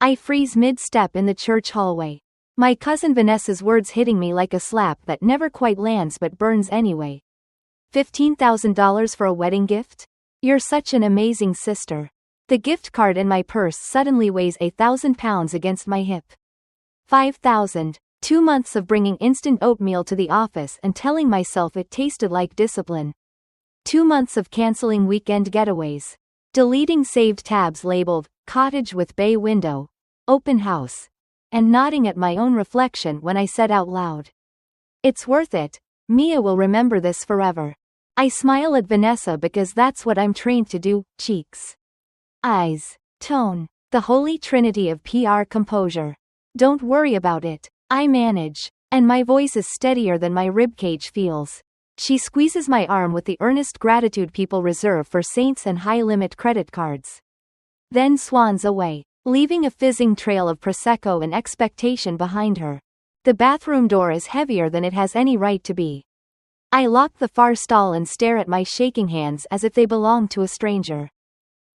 I freeze mid-step in the church hallway. My cousin Vanessa's words hitting me like a slap that never quite lands but burns anyway. $15,000 for a wedding gift? You're such an amazing sister. The gift card in my purse suddenly weighs 1,000 pounds against my hip. 5,000. 2 months of bringing instant oatmeal to the office and telling myself it tasted like discipline. 2 months of canceling weekend getaways. Deleting saved tabs labeled, cottage with bay window, open house, and nodding at my own reflection when I said out loud, "It's worth it. Mia will remember this forever." I smile at Vanessa because that's what I'm trained to do, cheeks, eyes, tone, the holy trinity of PR composure. Don't worry about it. I manage. And my voice is steadier than my ribcage feels. She squeezes my arm with the earnest gratitude people reserve for saints and high-limit credit cards. Then swans away, leaving a fizzing trail of Prosecco and expectation behind her. The bathroom door is heavier than it has any right to be. I lock the far stall and stare at my shaking hands as if they belong to a stranger.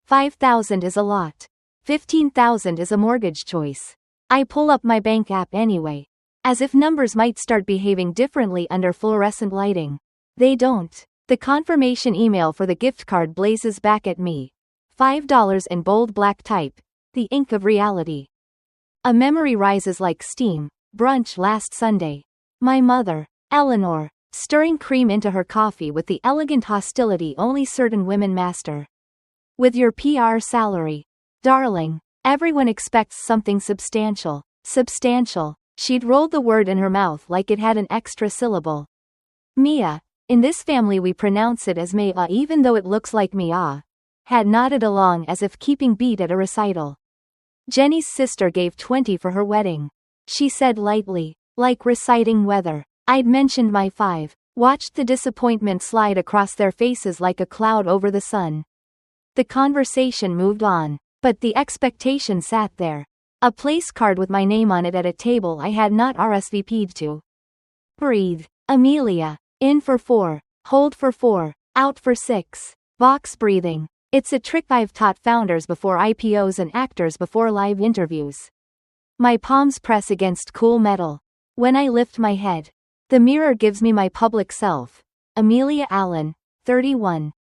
5,000 is a lot. 15,000 is a mortgage choice. I pull up my bank app anyway. As if numbers might start behaving differently under fluorescent lighting. They don't. The confirmation email for the gift card blazes back at me. $5 in bold black type. The ink of reality. A memory rises like steam. Brunch last Sunday. My mother, Eleanor, stirring cream into her coffee with the elegant hostility only certain women master. With your PR salary. Darling, everyone expects something substantial. Substantial. She'd rolled the word in her mouth like it had an extra syllable. Mia, in this family we pronounce it as Mea even though it looks like Mia, had nodded along as if keeping beat at a recital. Jenny's sister gave 20 for her wedding. She said lightly, like reciting weather. I'd mentioned my 5, watched the disappointment slide across their faces like a cloud over the sun. The conversation moved on, but the expectation sat there. A place card with my name on it at a table I had not RSVP'd to. Breathe. Amelia. In for 4. Hold for 4. Out for 6. Box breathing. It's a trick I've taught founders before IPOs and actors before live interviews. My palms press against cool metal. When I lift my head, the mirror gives me my public self. Amelia Allen, 31.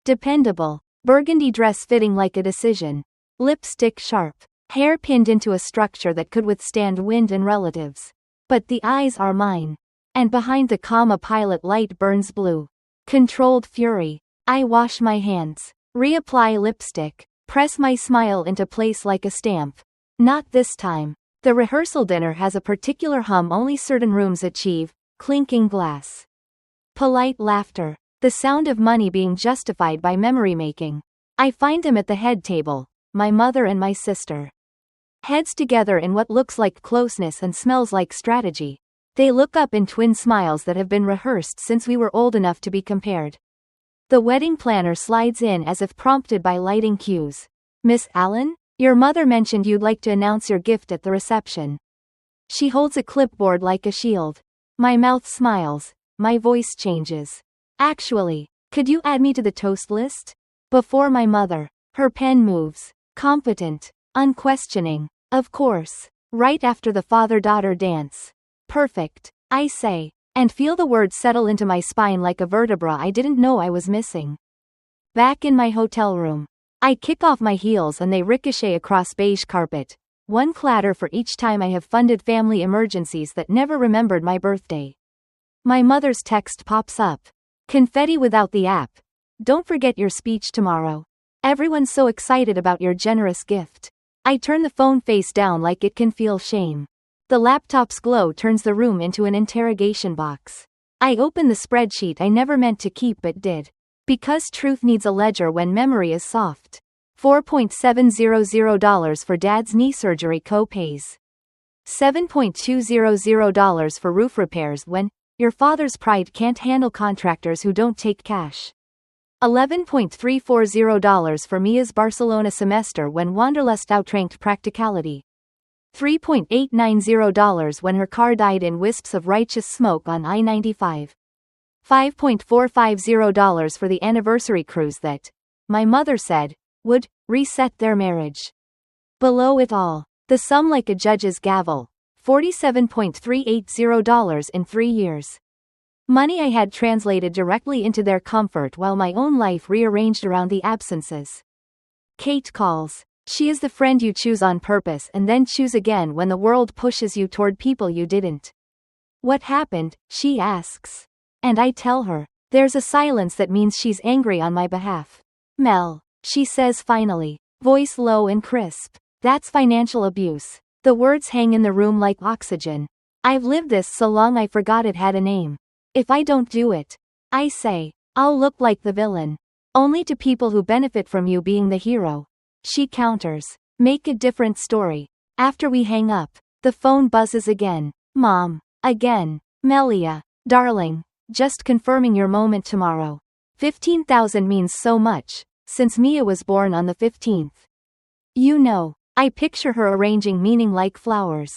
Dependable. Burgundy dress fitting like a decision. Lipstick sharp. Hair pinned into a structure that could withstand wind and relatives. But the eyes are mine. And behind the comma pilot light burns blue. Controlled fury. I wash my hands. Reapply lipstick. Press my smile into place like a stamp. Not this time. The rehearsal dinner has a particular hum only certain rooms achieve. Clinking glass. Polite laughter. The sound of money being justified by memory making. I find them at the head table. My mother and my sister. Heads together in what looks like closeness and smells like strategy. They look up in twin smiles that have been rehearsed since we were old enough to be compared. The wedding planner slides in as if prompted by lighting cues. Miss Allen, your mother mentioned you'd like to announce your gift at the reception. She holds a clipboard like a shield. My mouth smiles. My voice changes. Actually, could you add me to the toast list? Before my mother. Her pen moves. Competent. Unquestioning. Of course. Right after the father-daughter dance. Perfect. I say. And feel the words settle into my spine like a vertebra I didn't know I was missing. Back in my hotel room. I kick off my heels and they ricochet across beige carpet. One clatter for each time I have funded family emergencies that never remembered my birthday. My mother's text pops up. Confetti without the app. Don't forget your speech tomorrow. Everyone's so excited about your generous gift. I turn the phone face down like it can feel shame. The laptop's glow turns the room into an interrogation box. I open the spreadsheet I never meant to keep but did. Because truth needs a ledger when memory is soft. $4,700 for dad's knee surgery co-pays. $7,200 for roof repairs when your father's pride can't handle contractors who don't take cash. $11,340 for Mia's Barcelona semester when Wanderlust outranked practicality. $3,890 when her car died in wisps of righteous smoke on I-95. $5,450 for the anniversary cruise that, my mother said, would reset their marriage. Below it all, The sum like a judge's gavel. $47.380 in 3 years. Money I had translated directly into their comfort while my own life rearranged around the absences. Kate calls. She is the friend you choose on purpose and then choose again when the world pushes you toward people you didn't. What happened? She asks. And I tell her. There's a silence that means she's angry on my behalf. Mel, she says finally, voice low and crisp. That's financial abuse. The words hang in the room like oxygen. I've lived this so long I forgot it had a name. If I don't do it, I say, I'll look like the villain. Only to people who benefit from you being the hero. She counters. Make a different story. After we hang up, the phone buzzes again. Mom. Again. Melia. Darling. Just confirming your moment tomorrow. 15,000 means so much, since Mia was born on the 15th. You know, I picture her arranging meaning like flowers.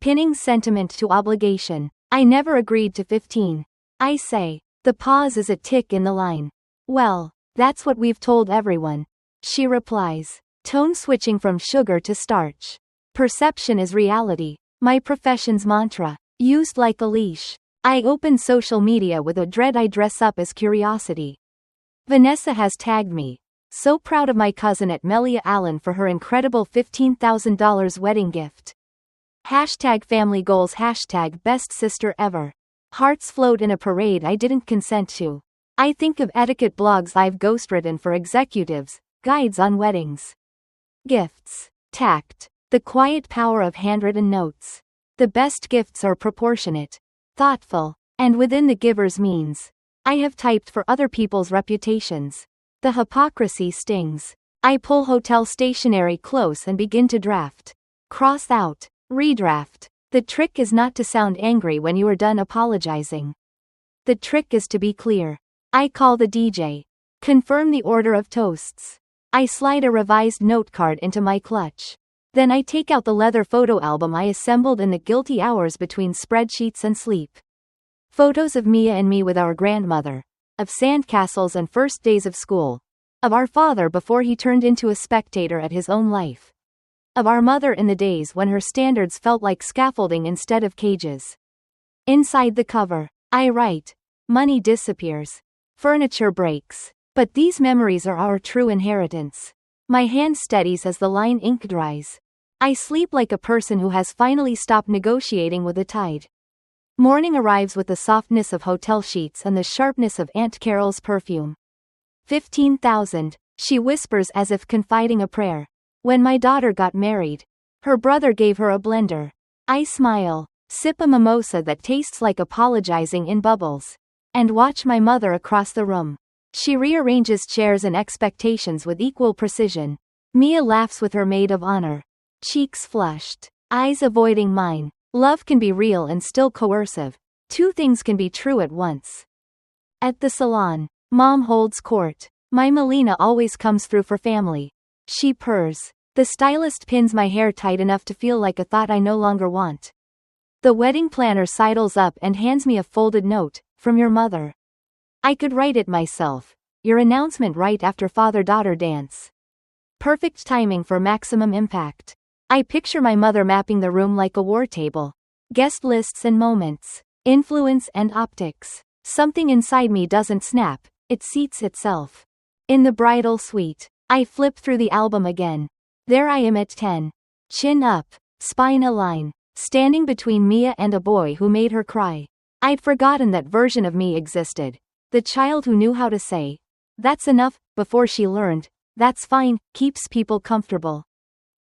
Pinning sentiment to obligation. I never agreed to 15. I say. The pause is a tick in the line. Well, that's what we've told everyone. She replies. Tone switching from sugar to starch. Perception is reality. My profession's mantra. Used like a leash. I open social media with a dread I dress up as curiosity. Vanessa has tagged me. So proud of my cousin at Melia Allen for her incredible $15,000 wedding gift. Hashtag family goals. Hashtag best sister ever. Hearts float in a parade I didn't consent to. I think of etiquette blogs I've ghostwritten for executives, guides on weddings. Gifts. Tact. The quiet power of handwritten notes. The best gifts are proportionate, thoughtful, and within the giver's means. I have typed for other people's reputations. The hypocrisy stings. I pull hotel stationery close and begin to draft. Cross out. Redraft. The trick is not to sound angry when you are done apologizing. The trick is to be clear. I call the DJ. Confirm the order of toasts. I slide a revised note card into my clutch. Then I take out the leather photo album I assembled in the guilty hours between spreadsheets and sleep. Photos of Mia and me with our grandmother. Of sandcastles and first days of school. Of our father before he turned into a spectator at his own life. Of our mother in the days when her standards felt like scaffolding instead of cages. Inside the cover, I write, money disappears. Furniture breaks. But these memories are our true inheritance. My hand steadies as the line ink dries. I sleep like a person who has finally stopped negotiating with the tide. Morning arrives with the softness of hotel sheets and the sharpness of Aunt Carol's perfume. 15,000, she whispers as if confiding a prayer. When my daughter got married, her brother gave her a blender. I smile, sip a mimosa that tastes like apologizing in bubbles, and watch my mother across the room. She rearranges chairs and expectations with equal precision. Mia laughs with her maid of honor. Cheeks flushed, eyes avoiding mine. Love can be real and still coercive. Two things can be true at once. At the salon, Mom holds court. My Melina always comes through for family. She purrs. The stylist pins my hair tight enough to feel like a thought I no longer want. The wedding planner sidles up and hands me a folded note, from your mother. I could write it myself. Your announcement right after father-daughter dance. Perfect timing for maximum impact. I picture my mother mapping the room like a war table. Guest lists and moments. Influence and optics. Something inside me doesn't snap, it seats itself. In the bridal suite, I flip through the album again. There I am at 10. Chin up, spine a line, standing between Mia and a boy who made her cry. I'd forgotten that version of me existed. The child who knew how to say, "That's enough," before she learned, "That's fine," keeps people comfortable.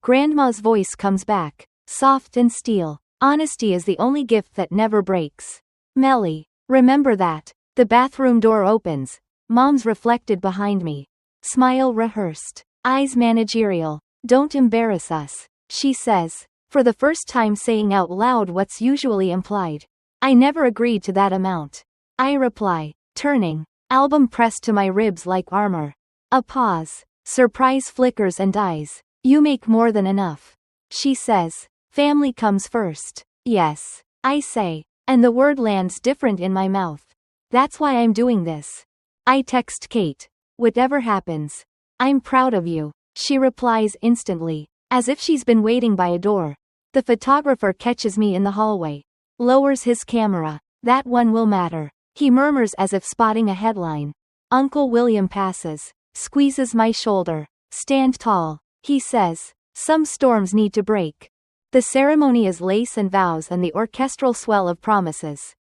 Grandma's voice comes back, soft and steel. Honesty is the only gift that never breaks. Melly, remember that. The bathroom door opens. Mom's reflected behind me. Smile rehearsed. Eyes managerial. Don't embarrass us, she says, for the first time saying out loud what's usually implied. I never agreed to that amount. I reply, turning. Album pressed to my ribs like armor. A pause. Surprise flickers and dies. You make more than enough. She says. Family comes first. Yes, I say, and the word lands different in my mouth. That's why I'm doing this. I text Kate. Whatever happens, I'm proud of you. She replies instantly. as if she's been waiting by a door. The photographer catches me in the hallway. Lowers his camera. That one will matter. He murmurs as if spotting a headline. Uncle William passes. Squeezes my shoulder. Stand tall. He says. Some storms need to break. The ceremony is lace and vows and the orchestral swell of promises.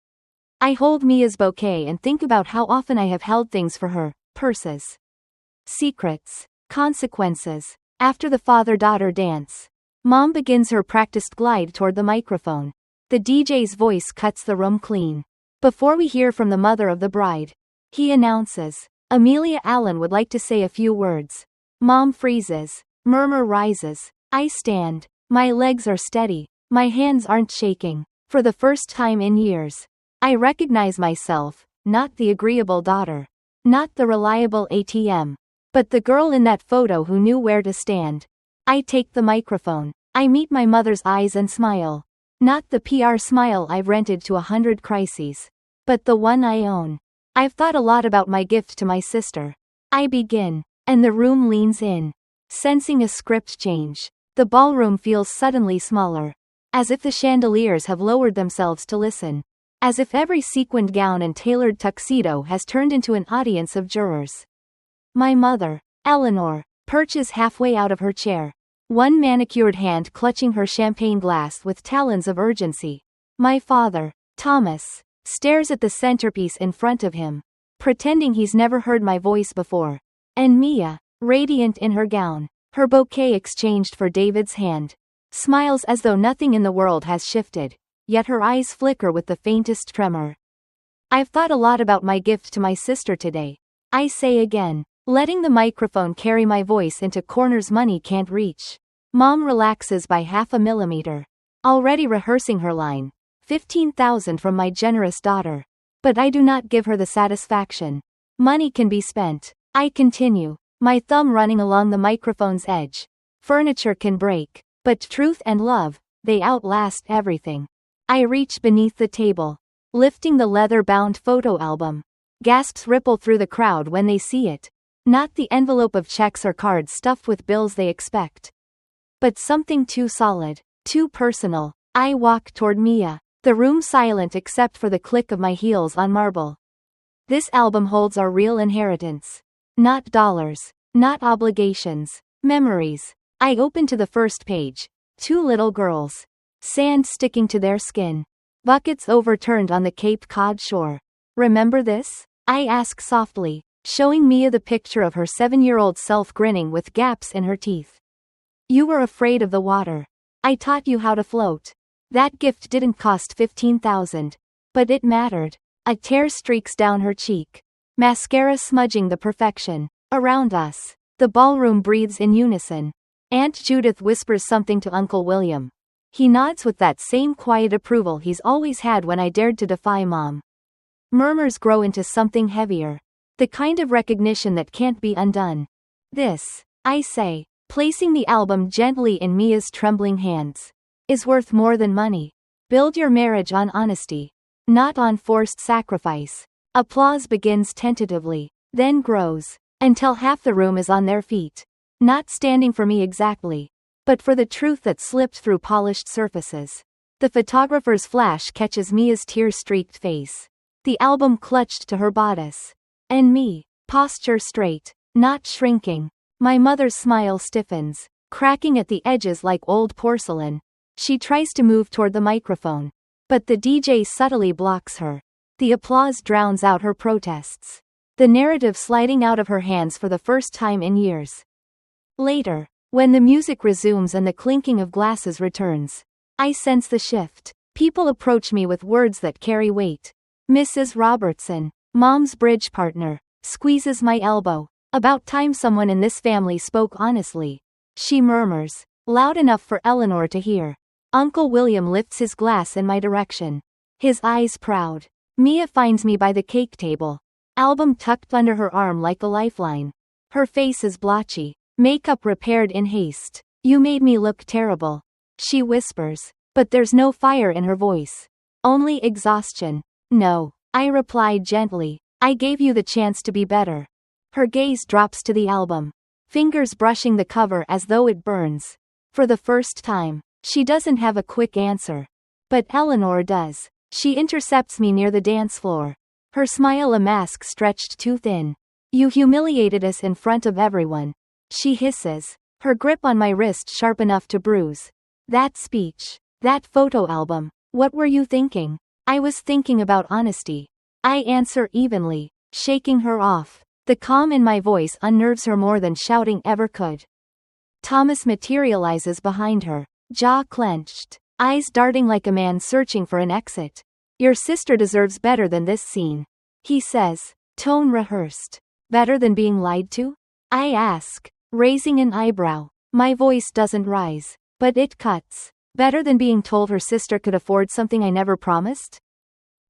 I hold Mia's bouquet and think about how often I have held things for her. Purses. Secrets. Consequences. After the father-daughter dance, Mom begins her practiced glide toward the microphone. The DJ's voice cuts the room clean. Before we hear from the mother of the bride, he announces, Amelia Allen would like to say a few words. Mom freezes. Murmur rises. I stand. My legs are steady. My hands aren't shaking. For the first time in years, I recognize myself, not the agreeable daughter, not the reliable ATM, but the girl in that photo who knew where to stand. I take the microphone. I meet my mother's eyes and smile. Not the PR smile I've rented to 100 crises, but the one I own. I've thought a lot about my gift to my sister. I begin, and the room leans in, sensing a script change. The ballroom feels suddenly smaller, as if the chandeliers have lowered themselves to listen, as if every sequined gown and tailored tuxedo has turned into an audience of jurors. My mother, Eleanor, perches halfway out of her chair, one manicured hand clutching her champagne glass with talons of urgency. My father, Thomas, stares at the centerpiece in front of him, pretending he's never heard my voice before. And Mia, radiant in her gown, her bouquet exchanged for David's hand, smiles as though nothing in the world has shifted, yet her eyes flicker with the faintest tremor. I've thought a lot about my gift to my sister today. I say again, letting the microphone carry my voice into corners money can't reach. Mom relaxes by 0.5 millimeter, already rehearsing her line. 15,000 from my generous daughter. But I do not give her the satisfaction. Money can be spent. I continue, my thumb running along the microphone's edge. Furniture can break, but truth and love, they outlast everything. I reach beneath the table, lifting the leather-bound photo album. Gasps ripple through the crowd when they see it. Not the envelope of checks or cards stuffed with bills they expect, but something too solid, too personal. I walk toward Mia, the room silent except for the click of my heels on marble. This album holds our real inheritance. Not dollars, not obligations, memories. I open to the first page. 2 little girls. Sand sticking to their skin. Buckets overturned on the Cape Cod shore. Remember this? I ask softly, showing Mia the picture of her 7-year-old self grinning with gaps in her teeth. You were afraid of the water. I taught you how to float. That gift didn't cost 15,000. But it mattered. A tear streaks down her cheek. Mascara smudging the perfection. Around us, the ballroom breathes in unison. Aunt Judith whispers something to Uncle William. He nods with that same quiet approval he's always had when I dared to defy Mom. Murmurs grow into something heavier. The kind of recognition that can't be undone. This, I say, placing the album gently in Mia's trembling hands, is worth more than money. Build your marriage on honesty, not on forced sacrifice. Applause begins tentatively, then grows, until half the room is on their feet. Not standing for me exactly, but for the truth that slipped through polished surfaces. The photographer's flash catches Mia's tear-streaked face. The album clutched to her bodice. And me, posture straight, not shrinking. My mother's smile stiffens, cracking at the edges like old porcelain. She tries to move toward the microphone, but the DJ subtly blocks her. The applause drowns out her protests. The narrative sliding out of her hands for the first time in years. Later, when the music resumes and the clinking of glasses returns, I sense the shift. People approach me with words that carry weight. Mrs. Robertson, Mom's bridge partner, squeezes my elbow. About time someone in this family spoke honestly. She murmurs, loud enough for Eleanor to hear. Uncle William lifts his glass in my direction, his eyes proud. Mia finds me by the cake table, album tucked under her arm like a lifeline. Her face is blotchy, makeup repaired in haste. You made me look terrible, she whispers, but there's no fire in her voice. Only exhaustion. No, I replied gently. I gave you the chance to be better. Her gaze drops to the album, fingers brushing the cover as though it burns. For the first time. She doesn't have a quick answer. But Eleanor does. She intercepts me near the dance floor. Her smile a mask stretched too thin. You humiliated us in front of everyone. She hisses. Her grip on my wrist sharp enough to bruise. That speech. That photo album. What were you thinking? I was thinking about honesty. I answer evenly, shaking her off. The calm in my voice unnerves her more than shouting ever could. Thomas materializes behind her, jaw clenched, eyes darting like a man searching for an exit. Your sister deserves better than this scene, he says, tone rehearsed. Better than being lied to? I ask, raising an eyebrow. My voice doesn't rise, but it cuts. Better than being told her sister could afford something I never promised?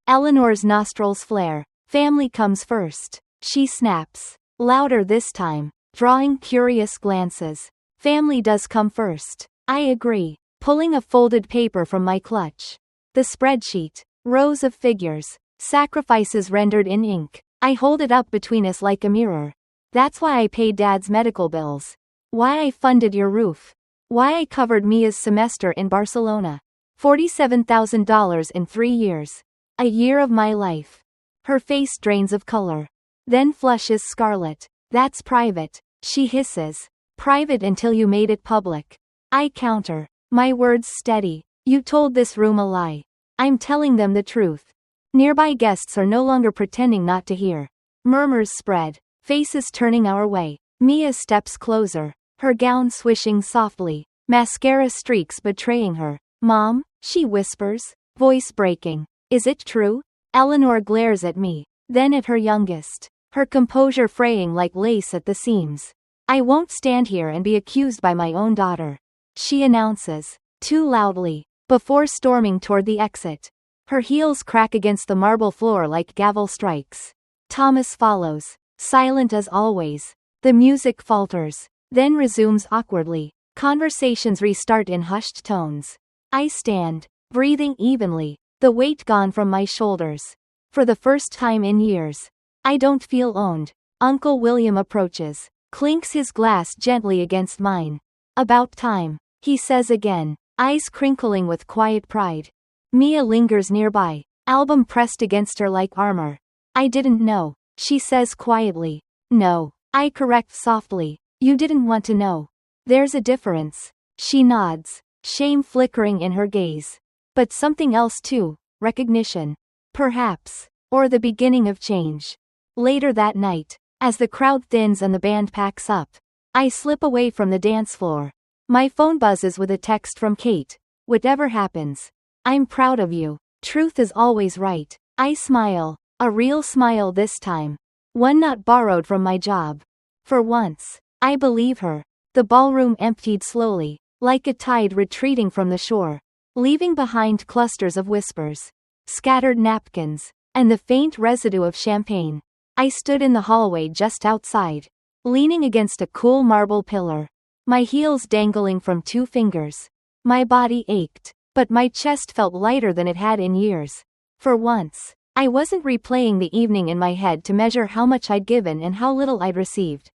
Eleanor's nostrils flare. Family comes first. She snaps. Louder this time, drawing curious glances. Family does come first. I agree, pulling a folded paper from my clutch. The spreadsheet. Rows of figures. Sacrifices rendered in ink. I hold it up between us like a mirror. That's why I paid Dad's medical bills. Why I funded your roof. Why I covered Mia's semester in Barcelona. $47,000 in 3 years. A year of my life. Her face drains of color. Then flushes scarlet. That's private, she hisses. Private until you made it public. I counter. My words steady. You told this room a lie. I'm telling them the truth. Nearby guests are no longer pretending not to hear. Murmurs spread. Faces turning our way. Mia steps closer. Her gown swishing softly. Mascara streaks betraying her. Mom, she whispers. Voice breaking. Is it true? Eleanor glares at me. Then at her youngest. Her composure fraying like lace at the seams. I won't stand here and be accused by my own daughter. She announces. Too loudly. Before storming toward the exit. Her heels crack against the marble floor like gavel strikes. Thomas follows. Silent as always. The music falters. Then resumes awkwardly. Conversations restart in hushed tones. I stand, breathing evenly, the weight gone from my shoulders. For the first time in years. I don't feel owned. Uncle William approaches, clinks his glass gently against mine. About time, he says again, eyes crinkling with quiet pride. Mia lingers nearby, album pressed against her like armor. I didn't know, she says quietly. No, I correct softly. You didn't want to know. There's a difference. She nods, shame flickering in her gaze. But something else too, recognition. Perhaps. Or the beginning of change. Later that night, as the crowd thins and the band packs up, I slip away from the dance floor. My phone buzzes with a text from Kate. Whatever happens, I'm proud of you. Truth is always right. I smile. A real smile this time. One not borrowed from my job. For once, I believe her. The ballroom emptied slowly, like a tide retreating from the shore, leaving behind clusters of whispers, scattered napkins, and the faint residue of champagne. I stood in the hallway just outside, leaning against a cool marble pillar, my heels dangling from 2 fingers. My body ached, but my chest felt lighter than it had in years. For once, I wasn't replaying the evening in my head to measure how much I'd given and how little I'd received.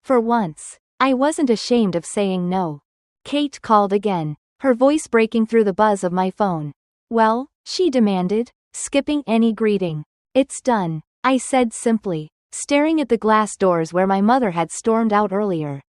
For once, I wasn't ashamed of saying no. Kate called again, her voice breaking through the buzz of my phone. Well, she demanded, skipping any greeting. It's done, I said simply, staring at the glass doors where my mother had stormed out earlier.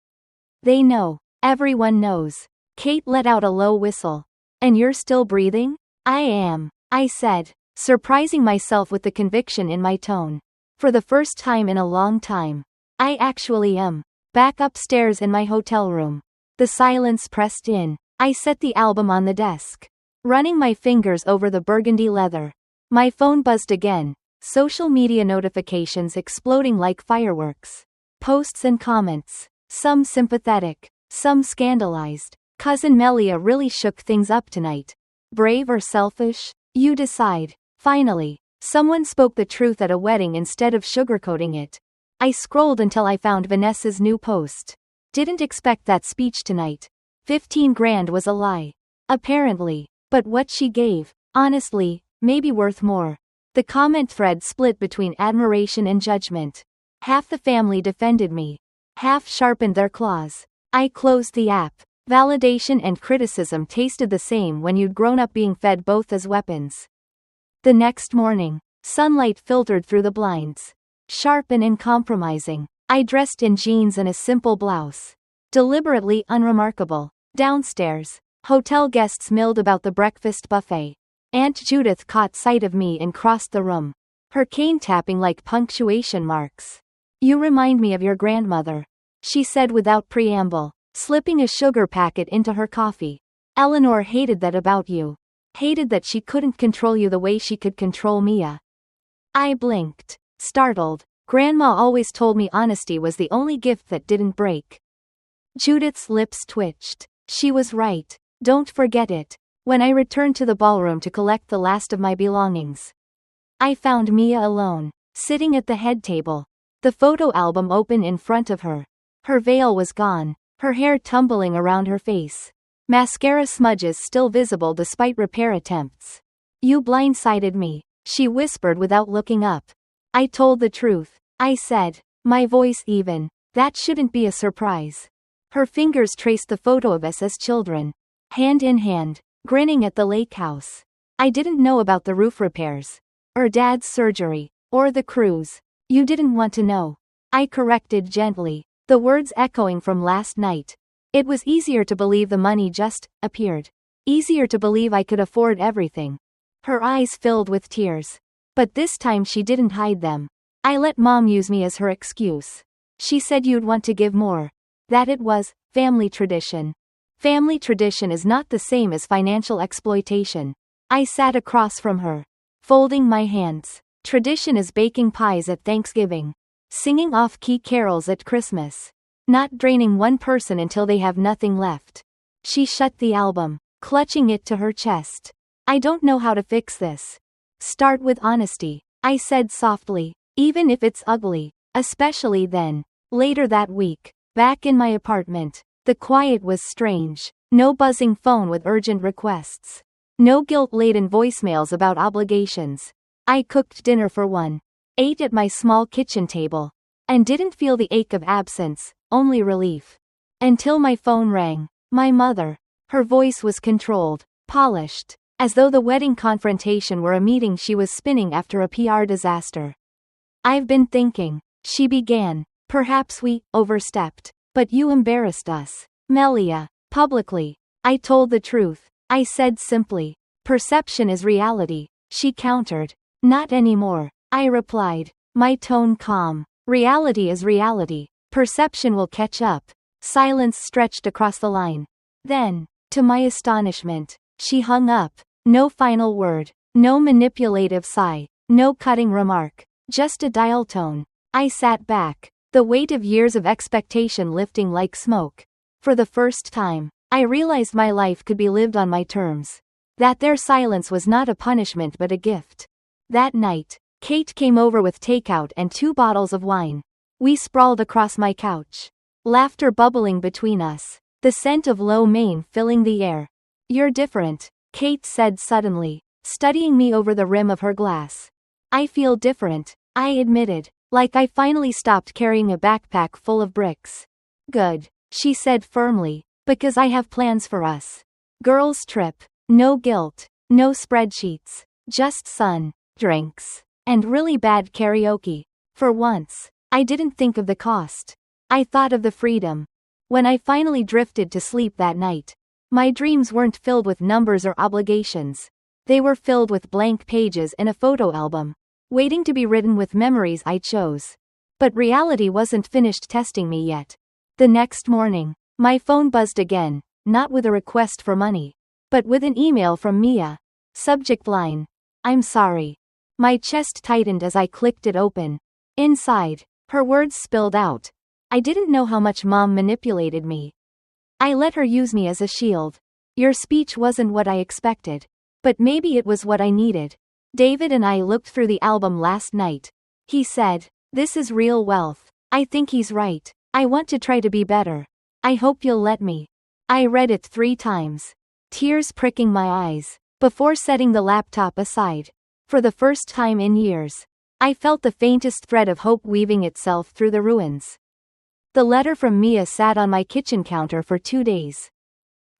They know. Everyone knows. Kate let out a low whistle. And you're still breathing? I am, I said, surprising myself with the conviction in my tone. For the first time in a long time. I actually am. Back upstairs in my hotel room. The silence pressed in. I set the album on the desk, running my fingers over the burgundy leather. My phone buzzed again, social media notifications exploding like fireworks. Posts and comments, some sympathetic, some scandalized. Cousin Melia really shook things up tonight. Brave or selfish? You decide. Finally, someone spoke the truth at a wedding instead of sugarcoating it. I scrolled until I found Vanessa's new post. Didn't expect that speech tonight. 15 grand was a lie. Apparently. But what she gave, honestly, maybe worth more. The comment thread split between admiration and judgment. Half the family defended me. Half sharpened their claws. I closed the app. Validation and criticism tasted the same when you'd grown up being fed both as weapons. The next morning, sunlight filtered through the blinds. Sharp and uncompromising. I dressed in jeans and a simple blouse. Deliberately unremarkable. Downstairs, hotel guests milled about the breakfast buffet. Aunt Judith caught sight of me and crossed the room, her cane tapping like punctuation marks. "You remind me of your grandmother," she said without preamble, slipping a sugar packet into her coffee. "Eleanor hated that about you. Hated that she couldn't control you the way she could control Mia." I blinked, startled. Grandma always told me honesty was the only gift that didn't break. Judith's lips twitched. She was right. Don't forget it. When I returned to the ballroom to collect the last of my belongings, I found Mia alone, sitting at the head table, the photo album open in front of her. Her veil was gone, her hair tumbling around her face. Mascara smudges still visible despite repair attempts. "You blindsided me," she whispered without looking up. "I told the truth," I said, my voice even. "That shouldn't be a surprise." Her fingers traced the photo of us as children, hand in hand, grinning at the lake house. "I didn't know about the roof repairs, or Dad's surgery, or the cruise." "You didn't want to know," I corrected gently, the words echoing from last night. It was easier to believe the money just appeared. Easier to believe I could afford everything. Her eyes filled with tears. But this time she didn't hide them. "I let Mom use me as her excuse. She said you'd want to give more. That it was family tradition." Family tradition is not the same as financial exploitation. I sat across from her, folding my hands. Tradition is baking pies at Thanksgiving, singing off-key carols at Christmas, not draining one person until they have nothing left. She shut the album, clutching it to her chest. "I don't know how to fix this." "Start with honesty," I said softly, "even if it's ugly." Especially then. Later that week, back in my apartment, the quiet was strange. No buzzing phone with urgent requests. No guilt-laden voicemails about obligations. I cooked dinner for one, ate at my small kitchen table, and didn't feel the ache of absence, only relief. Until my phone rang. My mother. Her voice was controlled, polished, as though the wedding confrontation were a meeting she was spinning after a PR disaster. "I've been thinking," she began. "Perhaps we overstepped. But you embarrassed us, Melia, publicly." I told the truth. I said simply. "Perception is reality," she countered. "Not anymore," I replied, my tone calm. "Reality is reality. Perception will catch up." Silence stretched across the line. Then, to my astonishment, she hung up. No final word, no manipulative sigh, no cutting remark, just a dial tone. I sat back, the weight of years of expectation lifting like smoke. For the first time, I realized my life could be lived on my terms. That their silence was not a punishment but a gift. That night, Kate came over with takeout and 2 bottles of wine. We sprawled across my couch, laughter bubbling between us, the scent of lo mein filling the air. "You're different," Kate said suddenly, studying me over the rim of her glass. "I feel different," I admitted, like I finally stopped carrying a backpack full of bricks. "Good," she said firmly, "because I have plans for us. Girls' trip. No guilt, no spreadsheets, just sun, drinks, and really bad karaoke." For once, I didn't think of the cost. I thought of the freedom. When I finally drifted to sleep that night, my dreams weren't filled with numbers or obligations. They were filled with blank pages in a photo album, waiting to be written with memories I chose. But reality wasn't finished testing me yet. The next morning, my phone buzzed again, not with a request for money, but with an email from Mia. Subject line: "I'm sorry." My chest tightened as I clicked it open. Inside, her words spilled out. "I didn't know how much Mom manipulated me. I let her use me as a shield. Your speech wasn't what I expected. But maybe it was what I needed." David and I looked through the album last night. He said, "This is real wealth." I think he's right. I want to try to be better. I hope you'll let me. I read it 3 times. Tears pricking my eyes, before setting the laptop aside. For the first time in years, I felt the faintest thread of hope weaving itself through the ruins. The letter from Mia sat on my kitchen counter for 2 days.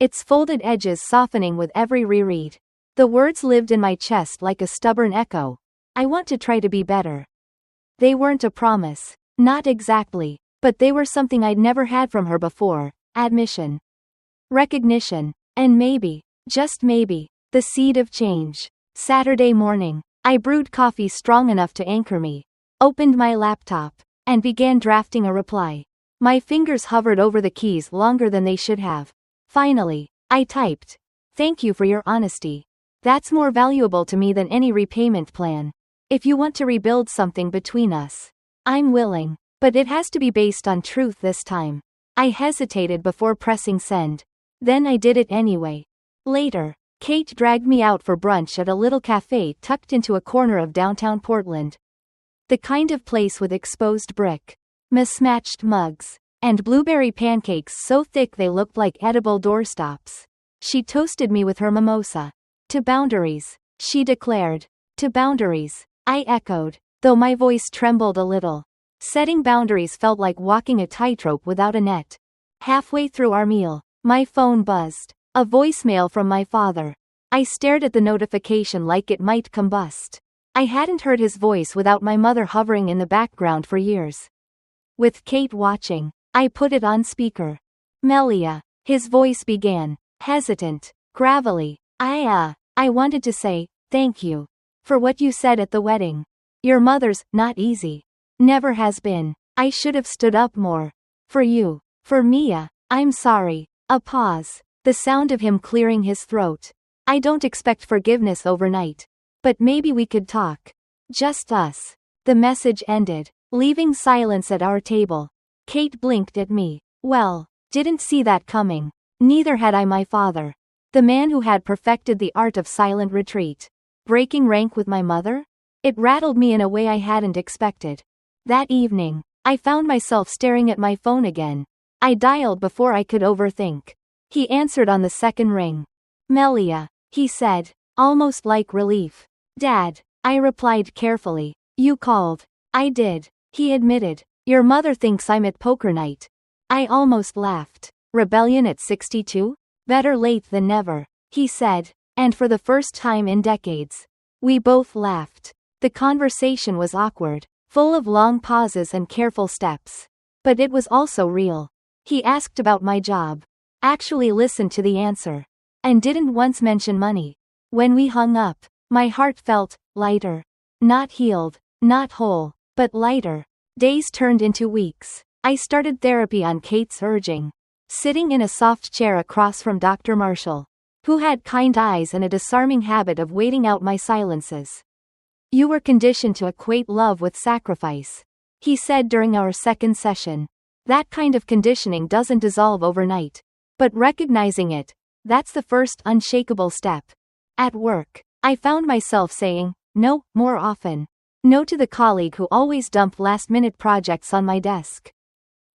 its folded edges softening with every reread. The words lived in my chest like a stubborn echo. I want to try to be better. They weren't a promise. Not exactly. But they were something I'd never had from her before: admission, recognition, and maybe, just maybe, the seed of change. Saturday morning. I brewed coffee strong enough to anchor me, opened my laptop, and began drafting a reply. My fingers hovered over the keys longer than they should have. Finally, I typed, "Thank you for your honesty. That's more valuable to me than any repayment plan. If you want to rebuild something between us, I'm willing. But it has to be based on truth this time." I hesitated before pressing send. Then I did it anyway. Later, Kate dragged me out for brunch at a little cafe tucked into a corner of downtown Portland. The kind of place with exposed brick, mismatched mugs, and blueberry pancakes so thick they looked like edible doorstops. She toasted me with her mimosa. "To boundaries," she declared. "To boundaries," I echoed, though my voice trembled a little. Setting boundaries felt like walking a tightrope without a net. Halfway through our meal, my phone buzzed. A voicemail from my father. I stared at the notification like it might combust. I hadn't heard his voice without my mother hovering in the background for years. With Kate watching, I put it on speaker. "Melia," his voice began, hesitant, gravelly. I wanted to say, thank you. For what you said at the wedding. Your mother's not easy. Never has been. I should have stood up more. For you. For Mia. I'm sorry." A pause. The sound of him clearing his throat. "I don't expect forgiveness overnight. But maybe we could talk. Just us." The message ended, leaving silence at our table. Kate blinked at me. Well, didn't see that coming. Neither had I my father. The man who had perfected the art of silent retreat. Breaking rank with my mother? It rattled me in a way I hadn't expected. That evening, I found myself staring at my phone again. I dialed before I could overthink. He answered on the second ring. "Melia," he said, almost like relief. "Dad," I replied carefully. "You called." "I did," he admitted. "Your mother thinks I'm at poker night." I almost laughed. Rebellion at 62? Better late than never, he said, and for the first time in decades. We both laughed. The conversation was awkward, full of long pauses and careful steps. But it was also real. He asked about my job. Actually listened to the answer. And didn't once mention money. When we hung up, my heart felt lighter. Not healed, not whole, but lighter. Days turned into weeks. I started therapy on Kate's urging. Sitting in a soft chair across from Dr. Marshall, who had kind eyes and a disarming habit of waiting out my silences. "You were conditioned to equate love with sacrifice," he said during our second session. "That kind of conditioning doesn't dissolve overnight. But recognizing it, that's the first unshakable step." At work, I found myself saying no more often. No to the colleague who always dumped last-minute projects on my desk.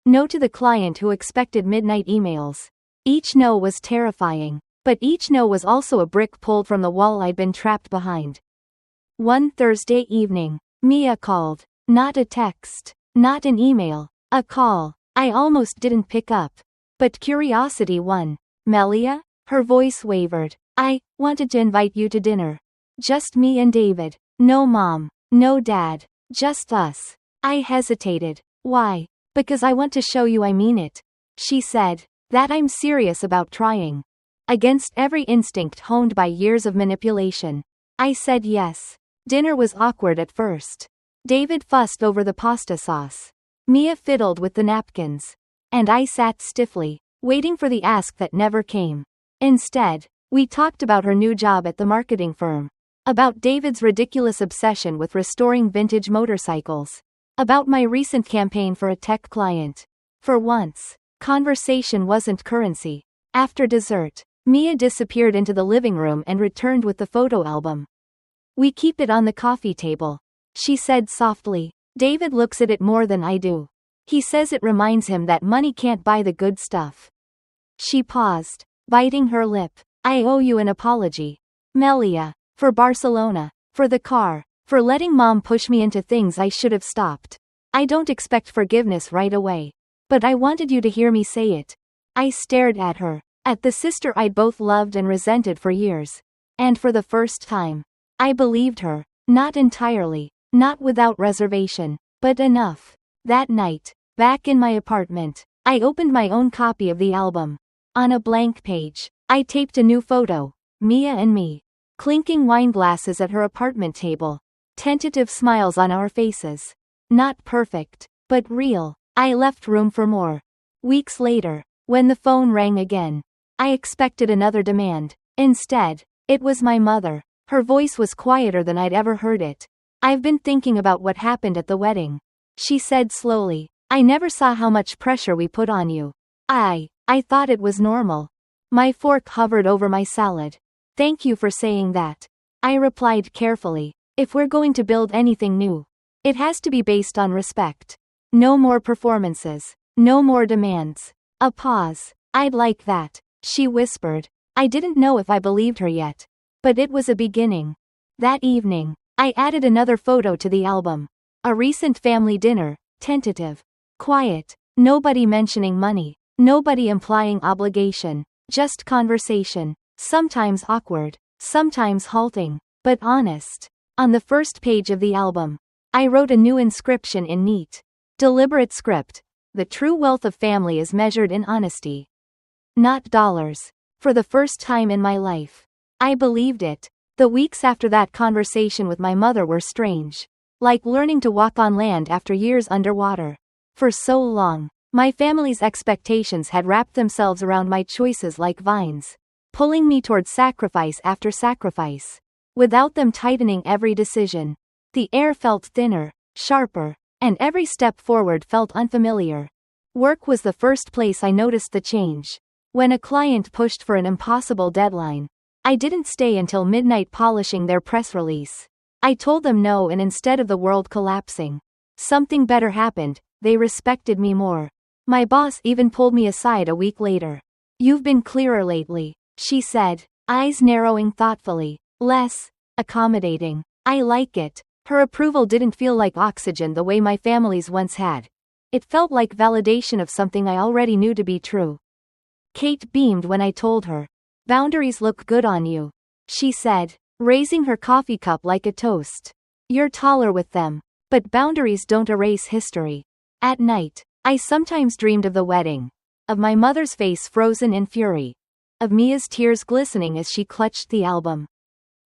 No to the client who expected midnight emails. Each no was terrifying, but each no was also a brick pulled from the wall I'd been trapped behind. One Thursday evening, Mia called. Not a text, not an email, a call. I almost didn't pick up. But curiosity won. "Melia?" Her voice wavered. "I wanted to invite you to dinner. Just me and David. No mom, no dad, just us." I hesitated. "Why?" "Because I want to show you I mean it," she said. "That I'm serious about trying." Against every instinct honed by years of manipulation, I said yes. Dinner was awkward at first. David fussed over the pasta sauce. Mia fiddled with the napkins. And I sat stiffly, waiting for the ask that never came. Instead, we talked about her new job at the marketing firm. About David's ridiculous obsession with restoring vintage motorcycles. About my recent campaign for a tech client. For once, conversation wasn't currency. After dessert, Mia disappeared into the living room and returned with the photo album. "We keep it on the coffee table," she said softly. "David looks at it more than I do. He says it reminds him that money can't buy the good stuff." She paused, biting her lip. "I owe you an apology, Melia. For Barcelona. For the car. For letting mom push me into things I should have stopped. I don't expect forgiveness right away. But I wanted you to hear me say it." I stared at her. At the sister I'd both loved and resented for years. And for the first time, I believed her. Not entirely, not without reservation, but enough. That night, back in my apartment, I opened my own copy of the album. On a blank page, I taped a new photo, Mia and me, clinking wine glasses at her apartment table. Tentative smiles on our faces. Not perfect, but real. I left room for more. Weeks later, when the phone rang again, I expected another demand. Instead, it was my mother. Her voice was quieter than I'd ever heard it. "I've been thinking about what happened at the wedding," she said slowly. "I never saw how much pressure we put on you. I thought it was normal." My fork hovered over my salad. "Thank you for saying that," I replied carefully. "If we're going to build anything new, it has to be based on respect. No more performances. No more demands." A pause. "I'd like that," she whispered. I didn't know if I believed her yet. But it was a beginning. That evening, I added another photo to the album. A recent family dinner, tentative. Quiet. Nobody mentioning money. Nobody implying obligation. Just conversation. Sometimes awkward. Sometimes halting. But honest. On the first page of the album, I wrote a new inscription in neat, deliberate script. "The true wealth of family is measured in honesty, not dollars." For the first time in my life, I believed it. The weeks after that conversation with my mother were strange. Like learning to walk on land after years underwater. For so long, my family's expectations had wrapped themselves around my choices like vines, pulling me toward sacrifice after sacrifice. Without them tightening every decision, the air felt thinner, sharper, and every step forward felt unfamiliar. Work was the first place I noticed the change. When a client pushed for an impossible deadline, I didn't stay until midnight polishing their press release. I told them no, and instead of the world collapsing, something better happened. They respected me more. My boss even pulled me aside a week later. "You've been clearer lately," she said, eyes narrowing thoughtfully. "Less accommodating." I like it. Her approval didn't feel like oxygen the way my family's once had. It felt like validation of something I already knew to be true. Kate beamed when I told her. "Boundaries look good on you," she said, raising her coffee cup like a toast. "You're taller with them. But boundaries don't erase history." At night, I sometimes dreamed of the wedding. Of my mother's face frozen in fury. Of Mia's tears glistening as she clutched the album.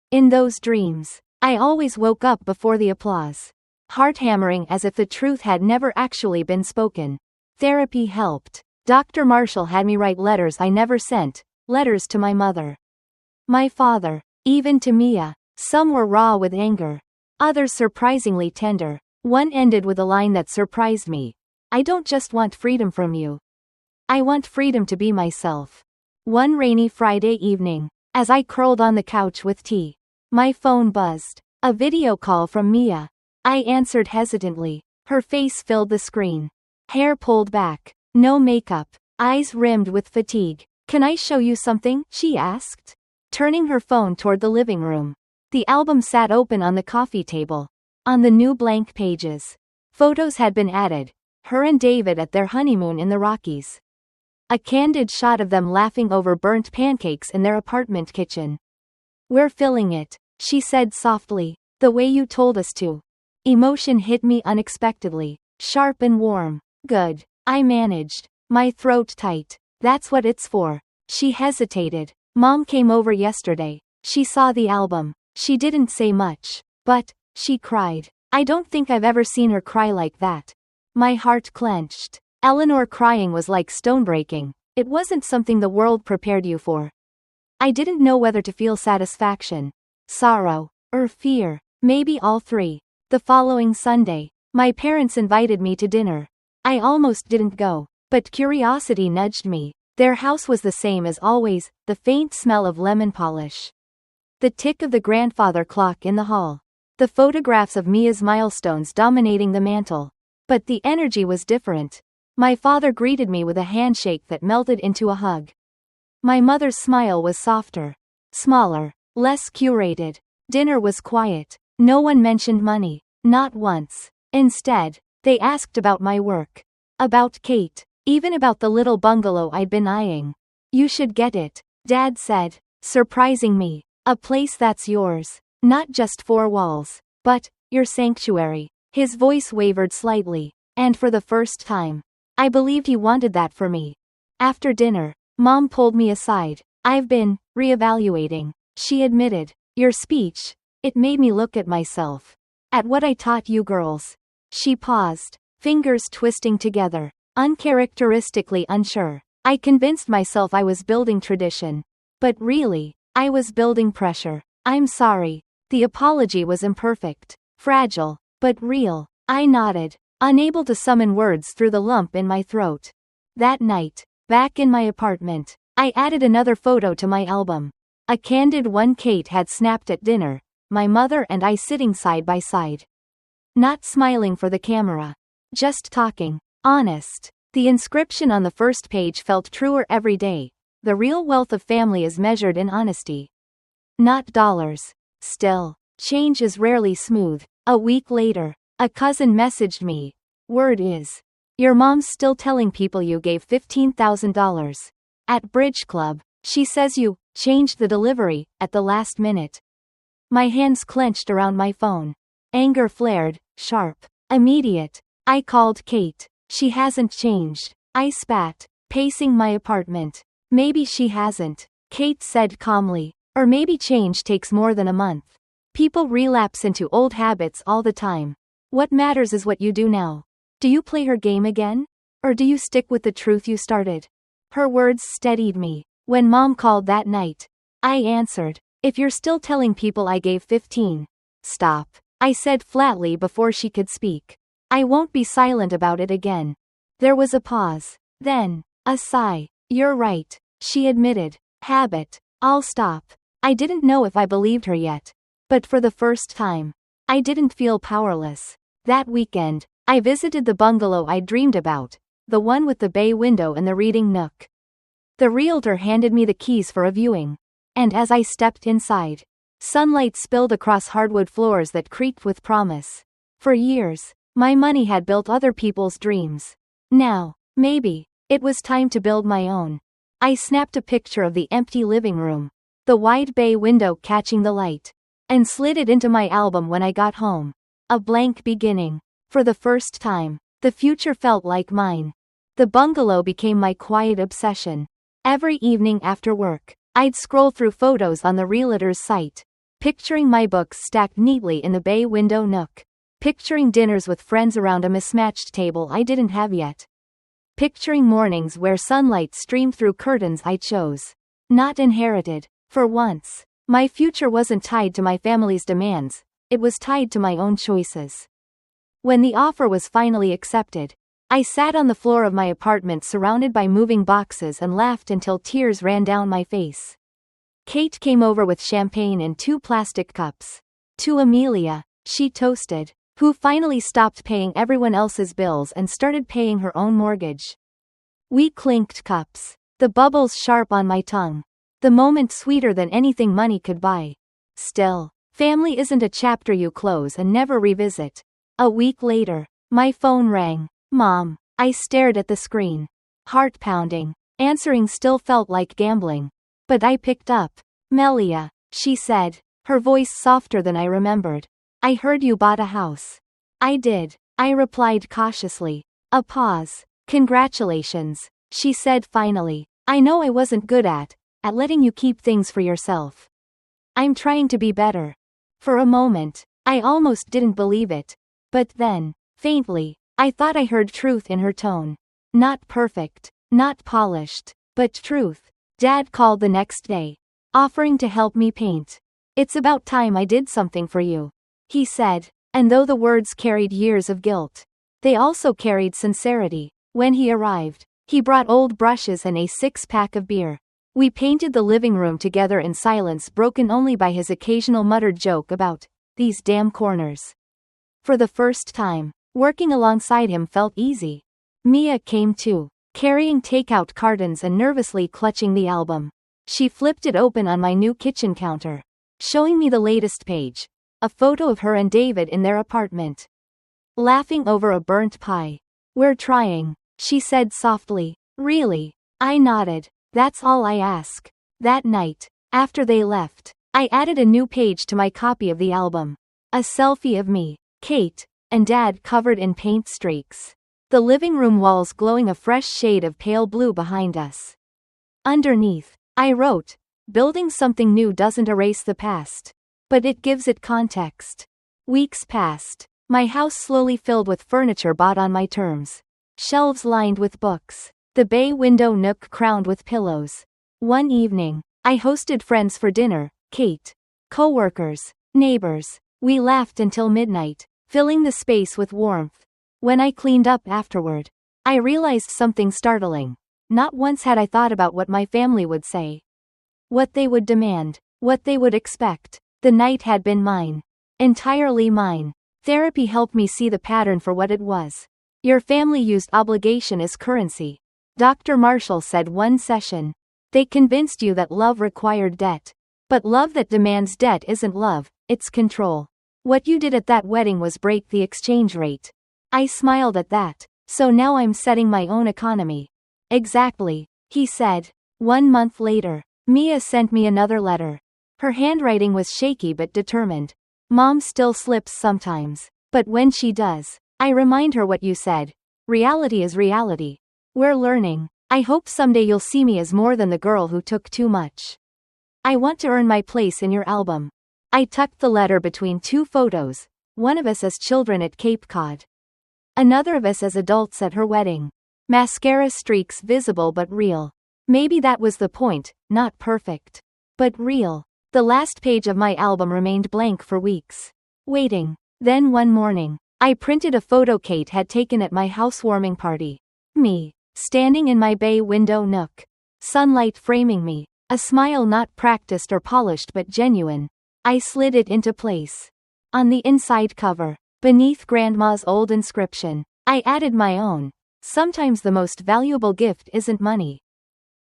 In those dreams, I always woke up before the applause. Heart hammering as if the truth had never actually been spoken. Therapy helped. Dr. Marshall had me write letters I never sent, letters to my mother. My father, even to Mia. Some were raw with anger. Others surprisingly tender. One ended with a line that surprised me. "I don't just want freedom from you. I want freedom to be myself." One rainy Friday evening, as I curled on the couch with tea, my phone buzzed. A video call from Mia. I answered hesitantly. Her face filled the screen. Hair pulled back. No makeup. Eyes rimmed with fatigue. "Can I show you something?" she asked, turning her phone toward the living room. The album sat open on the coffee table. On the new blank pages, photos had been added. Her and David at their honeymoon in the Rockies. A candid shot of them laughing over burnt pancakes in their apartment kitchen. "We're filling it," she said softly, "the way you told us to." Emotion hit me unexpectedly, sharp and warm. "Good," I managed, my throat tight. "That's what it's for." She hesitated. "Mom came over yesterday. She saw the album. She didn't say much, but she cried. I don't think I've ever seen her cry like that." My heart clenched. Eleanor crying was like stone breaking. It wasn't something the world prepared you for. I didn't know whether to feel satisfaction, sorrow, or fear. Maybe all three. The following Sunday, my parents invited me to dinner. I almost didn't go, but curiosity nudged me. Their house was the same as always, the faint smell of lemon polish. The tick of the grandfather clock in the hall. The photographs of Mia's milestones dominating the mantel. But the energy was different. My father greeted me with a handshake that melted into a hug. My mother's smile was softer, smaller, less curated. Dinner was quiet. No one mentioned money. Not once. Instead, they asked about my work. About Kate. Even about the little bungalow I'd been eyeing. You should get it, Dad said, surprising me. A place that's yours. Not just four walls, but your sanctuary. His voice wavered slightly, and for the first time, I believed he wanted that for me. After dinner, Mom pulled me aside. I've been reevaluating, she admitted. Your speech, it made me look at myself. At what I taught you girls. She paused, fingers twisting together, uncharacteristically unsure. I convinced myself I was building tradition. But really, I was building pressure. I'm sorry. The apology was imperfect, fragile, but real. I nodded, unable to summon words through the lump in my throat. That night, back in my apartment, I added another photo to my album. A candid one Kate had snapped at dinner, my mother and I sitting side by side. Not smiling for the camera. Just talking. Honest. The inscription on the first page felt truer every day. The real wealth of family is measured in honesty. Not dollars. Still, change is rarely smooth. A week later, a cousin messaged me. Word is, your mom's still telling people you gave $15,000. At Bridge Club, she says you changed the delivery at the last minute. My hands clenched around my phone. Anger flared, sharp, immediate. I called Kate. She hasn't changed. I spat, pacing my apartment. Maybe she hasn't, Kate said calmly. Or maybe change takes more than a month. People relapse into old habits all the time. What matters is what you do now. Do you play her game again? Or do you stick with the truth you started? Her words steadied me. When Mom called that night, I answered, if you're still telling people I gave 15. Stop, I said flatly before she could speak. I won't be silent about it again. There was a pause. Then, a sigh. You're right, she admitted. Habit. I'll stop. I didn't know if I believed her yet. But for the first time, I didn't feel powerless. That weekend, I visited the bungalow I dreamed about, the one with the bay window and the reading nook. The realtor handed me the keys for a viewing. And as I stepped inside, sunlight spilled across hardwood floors that creaked with promise. For years, my money had built other people's dreams. Now, maybe, it was time to build my own. I snapped a picture of the empty living room, the wide bay window catching the light, and slid it into my album when I got home. A blank beginning. For the first time, the future felt like mine. The bungalow became my quiet obsession. Every evening after work, I'd scroll through photos on the realtor's site, picturing my books stacked neatly in the bay window nook, picturing dinners with friends around a mismatched table I didn't have yet, picturing mornings where sunlight streamed through curtains I chose, not inherited. For once, my future wasn't tied to my family's demands, it was tied to my own choices. When the offer was finally accepted, I sat on the floor of my apartment surrounded by moving boxes and laughed until tears ran down my face. Kate came over with champagne in 2 plastic cups. To Amelia, she toasted, who finally stopped paying everyone else's bills and started paying her own mortgage. We clinked cups, the bubbles sharp on my tongue. The moment sweeter than anything money could buy. Still, family isn't a chapter you close and never revisit. A week later, my phone rang. Mom. I stared at the screen. Heart pounding. Answering still felt like gambling. But I picked up. Melia, she said, her voice softer than I remembered. I heard you bought a house. I did, I replied cautiously. A pause. Congratulations, she said finally. I know I wasn't good at letting you keep things for yourself. I'm trying to be better. For a moment, I almost didn't believe it. But then, faintly, I thought I heard truth in her tone. Not perfect, not polished, but truth. Dad called the next day, offering to help me paint. It's about time I did something for you, he said, and though the words carried years of guilt, they also carried sincerity. When he arrived, he brought old brushes and a 6-pack of beer. We painted the living room together in silence broken only by his occasional muttered joke about these damn corners. For the first time, working alongside him felt easy. Mia came too, carrying takeout cartons and nervously clutching the album. She flipped it open on my new kitchen counter, showing me the latest page, a photo of her and David in their apartment, laughing over a burnt pie. We're trying, she said softly. Really? I nodded. That's all I ask. That night, after they left, I added a new page to my copy of the album. A selfie of me, Kate, and Dad covered in paint streaks. The living room walls glowing a fresh shade of pale blue behind us. Underneath, I wrote, "Building something new doesn't erase the past, but it gives it context." Weeks passed. My house slowly filled with furniture bought on my terms. Shelves lined with books. The bay window nook crowned with pillows. One evening, I hosted friends for dinner, Kate, coworkers, neighbors. We laughed until midnight, filling the space with warmth. When I cleaned up afterward, I realized something startling. Not once had I thought about what my family would say, what they would demand, what they would expect. The night had been mine. Entirely mine. Therapy helped me see the pattern for what it was. Your family used obligation as currency. Dr. Marshall said one session. They convinced you that love required debt. But love that demands debt isn't love, it's control. What you did at that wedding was break the exchange rate. I smiled at that. So now I'm setting my own economy. Exactly, he said. 1 month later, Mia sent me another letter. Her handwriting was shaky but determined. Mom still slips sometimes. But when she does, I remind her what you said. Reality is reality. We're learning. I hope someday you'll see me as more than the girl who took too much. I want to earn my place in your album. I tucked the letter between two photos, one of us as children at Cape Cod. Another of us as adults at her wedding. Mascara streaks visible but real. Maybe that was the point, not perfect, but real. The last page of my album remained blank for weeks. Waiting. Then one morning, I printed a photo Kate had taken at my housewarming party. Me, standing in my bay window nook. Sunlight framing me. A smile not practiced or polished but genuine. I slid it into place. On the inside cover, beneath Grandma's old inscription, I added my own. Sometimes the most valuable gift isn't money,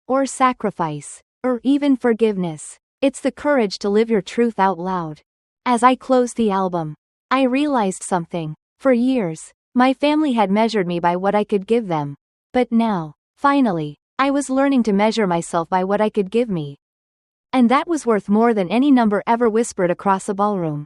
or sacrifice, or even forgiveness. It's the courage to live your truth out loud. As I closed the album, I realized something. For years, my family had measured me by what I could give them. But now, finally, I was learning to measure myself by what I could give me. And that was worth more than any number ever whispered across a ballroom.